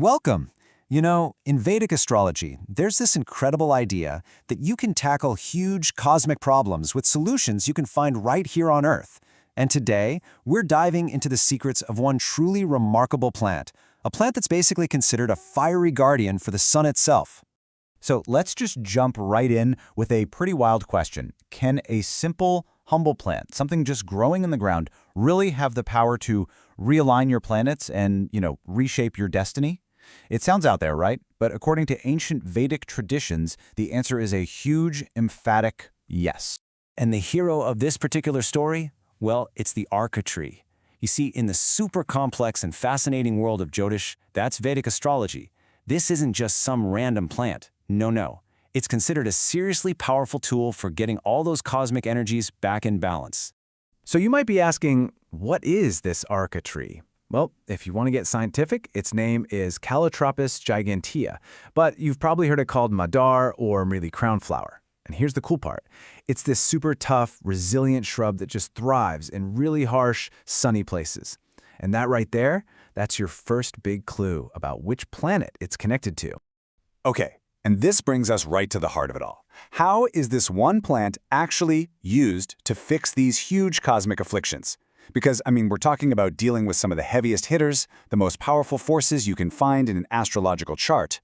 Welcome! In Vedic astrology, there's this incredible idea that you can tackle huge cosmic problems with solutions you can find right here on Earth. And today, we're diving into the secrets of one truly remarkable plant, a plant that's basically considered a fiery guardian for the sun itself. So let's just jump right in with a pretty wild question. Can a simple, humble plant, something just growing in the ground, really have the power to realign your planets and, reshape your destiny? It sounds out there, right? But according to ancient Vedic traditions, the answer is a huge, emphatic yes. And the hero of this particular story? Well, it's the Arka tree. You see, in the super complex and fascinating world of Jyotish, that's Vedic astrology. This isn't just some random plant. No. It's considered a seriously powerful tool for getting all those cosmic energies back in balance. So you might be asking, what is this Arka tree? Well, if you want to get scientific, its name is Calotropis gigantea, but you've probably heard it called Madar or merely crownflower. And here's the cool part. It's this super tough, resilient shrub that just thrives in really harsh, sunny places. And that right there, that's your first big clue about which planet it's connected to. Okay, and this brings us right to the heart of it all. How is this one plant actually used to fix these huge cosmic afflictions? Because, we're talking about dealing with some of the heaviest hitters, the most powerful forces you can find in an astrological chart.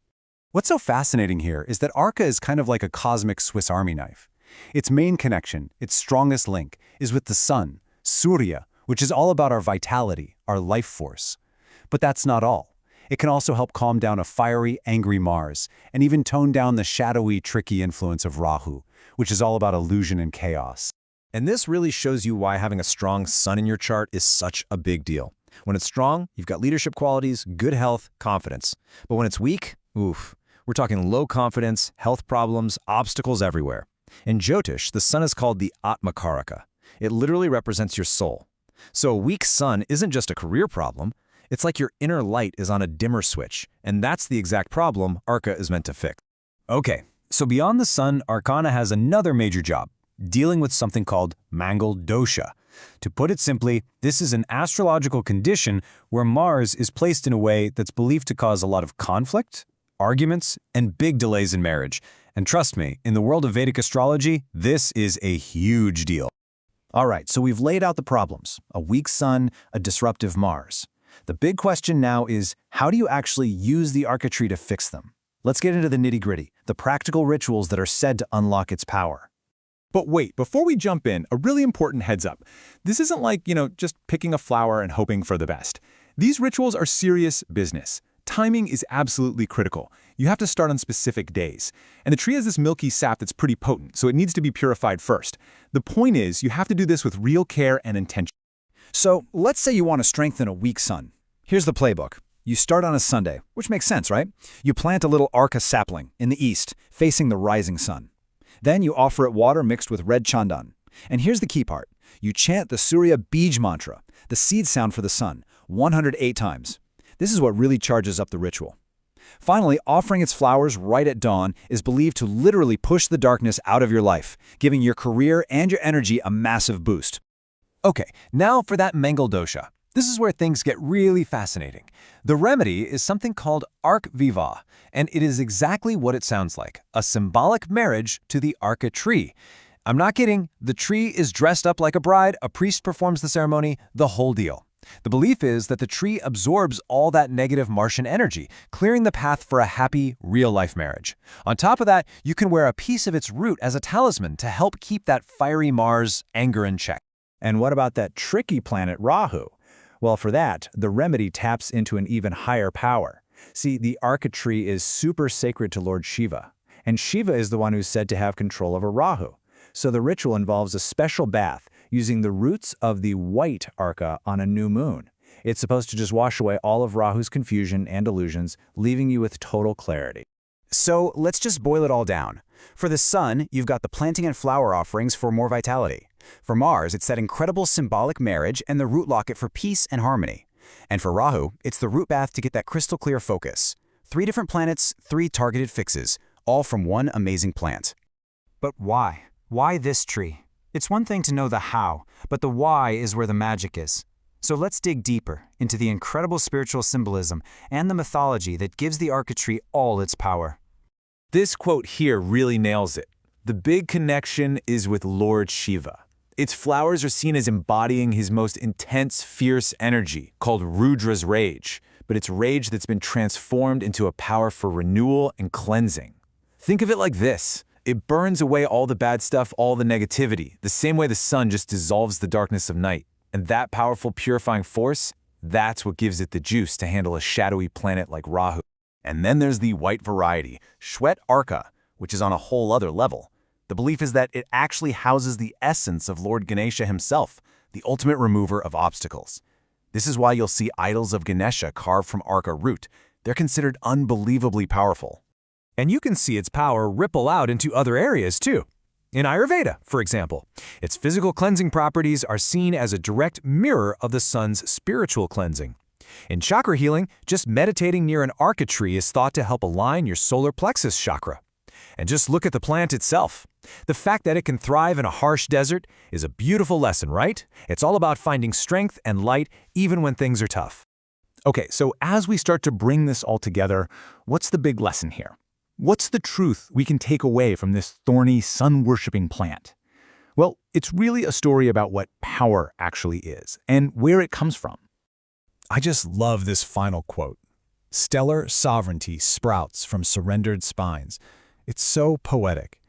What's so fascinating here is that Arka is kind of like a cosmic Swiss Army knife. Its main connection, its strongest link, is with the sun, Surya, which is all about our vitality, our life force. But that's not all. It can also help calm down a fiery, angry Mars, and even tone down the shadowy, tricky influence of Rahu, which is all about illusion and chaos. And this really shows you why having a strong sun in your chart is such a big deal. When it's strong, you've got leadership qualities, good health, confidence. But when it's weak, we're talking low confidence, health problems, obstacles everywhere. In Jyotish, the sun is called the Atmakaraka. It literally represents your soul. So a weak sun isn't just a career problem. It's like your inner light is on a dimmer switch, and that's the exact problem Arka is meant to fix. Okay, so beyond the sun, Arcana has another major job, dealing with something called mangled dosha. To put it simply, this is an astrological condition where Mars is placed in a way that's believed to cause a lot of conflict, arguments, and big delays in marriage. And trust me, in the world of Vedic astrology, this is a huge deal. All right, so we've laid out the problems: a weak sun, a disruptive Mars. The big question now is, how do you actually use the Arka tree to fix them? Let's get into the nitty-gritty, the practical rituals that are said to unlock its power. But wait, before we jump in, a really important heads up. This isn't like, just picking a flower and hoping for the best. These rituals are serious business. Timing is absolutely critical. You have to start on specific days. And the tree has this milky sap that's pretty potent, so it needs to be purified first. The point is, you have to do this with real care and intention. So let's say you want to strengthen a weak sun. Here's the playbook. You start on a Sunday, which makes sense, right? You plant a little Arka sapling in the east, facing the rising sun. Then you offer it water mixed with red chandan. And here's the key part. You chant the Surya Bij mantra, the seed sound for the sun, 108 times. This is what really charges up the ritual. Finally, offering its flowers right at dawn is believed to literally push the darkness out of your life, giving your career and your energy a massive boost. Okay, now for that mangled dosha. This is where things get really fascinating. The remedy is something called Ark Viva, and it is exactly what it sounds like, a symbolic marriage to the Arka tree. I'm not kidding, the tree is dressed up like a bride, a priest performs the ceremony, the whole deal. The belief is that the tree absorbs all that negative Martian energy, clearing the path for a happy, real-life marriage. On top of that, you can wear a piece of its root as a talisman to help keep that fiery Mars anger in check. And what about that tricky planet Rahu? Well, for that, the remedy taps into an even higher power. See, the Arka tree is super sacred to Lord Shiva, and Shiva is the one who's said to have control over Rahu. So the ritual involves a special bath using the roots of the white Arka on a new moon. It's supposed to just wash away all of Rahu's confusion and illusions, leaving you with total clarity. So let's just boil it all down. For the sun, you've got the planting and flower offerings for more vitality. For Mars, it's that incredible symbolic marriage and the root locket for peace and harmony. And for Rahu, it's the root bath to get that crystal clear focus. 3 different planets, 3 targeted fixes, all from one amazing plant. But why? Why this tree? It's one thing to know the how, but the why is where the magic is. So let's dig deeper into the incredible spiritual symbolism and the mythology that gives the Arka tree all its power. This quote here really nails it. The big connection is with Lord Shiva. Its flowers are seen as embodying his most intense, fierce energy, called Rudra's rage, but it's rage that's been transformed into a power for renewal and cleansing. Think of it like this. It burns away all the bad stuff, all the negativity, the same way the sun just dissolves the darkness of night. And that powerful purifying force, that's what gives it the juice to handle a shadowy planet like Rahu. And then there's the white variety, Shwet Arka, which is on a whole other level. The belief is that it actually houses the essence of Lord Ganesha himself, the ultimate remover of obstacles. This is why you'll see idols of Ganesha carved from Arka root. They're considered unbelievably powerful. And you can see its power ripple out into other areas too. In Ayurveda, for example, its physical cleansing properties are seen as a direct mirror of the sun's spiritual cleansing. In chakra healing, just meditating near an Arka tree is thought to help align your solar plexus chakra. And just look at the plant itself. The fact that it can thrive in a harsh desert is a beautiful lesson, right? It's all about finding strength and light even when things are tough. Okay, so as we start to bring this all together, what's the big lesson here? What's the truth we can take away from this thorny, sun-worshipping plant? Well, it's really a story about what power actually is and where it comes from. I just love this final quote. Stellar sovereignty sprouts from surrendered spines. It's so poetic.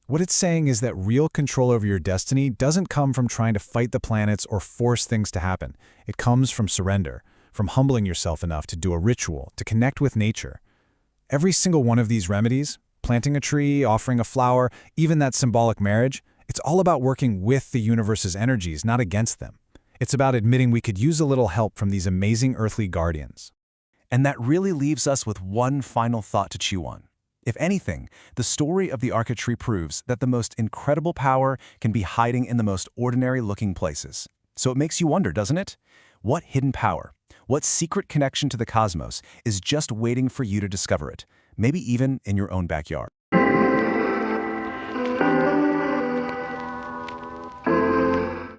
What it's saying is that real control over your destiny doesn't come from trying to fight the planets or force things to happen. It comes from surrender, from humbling yourself enough to do a ritual, to connect with nature. Every single one of these remedies, planting a tree, offering a flower, even that symbolic marriage, it's all about working with the universe's energies, not against them. It's about admitting we could use a little help from these amazing earthly guardians. And that really leaves us with one final thought to chew on. If anything, the story of the Arka tree proves that the most incredible power can be hiding in the most ordinary-looking places. So it makes you wonder, doesn't it? What hidden power, what secret connection to the cosmos is just waiting for you to discover it, maybe even in your own backyard?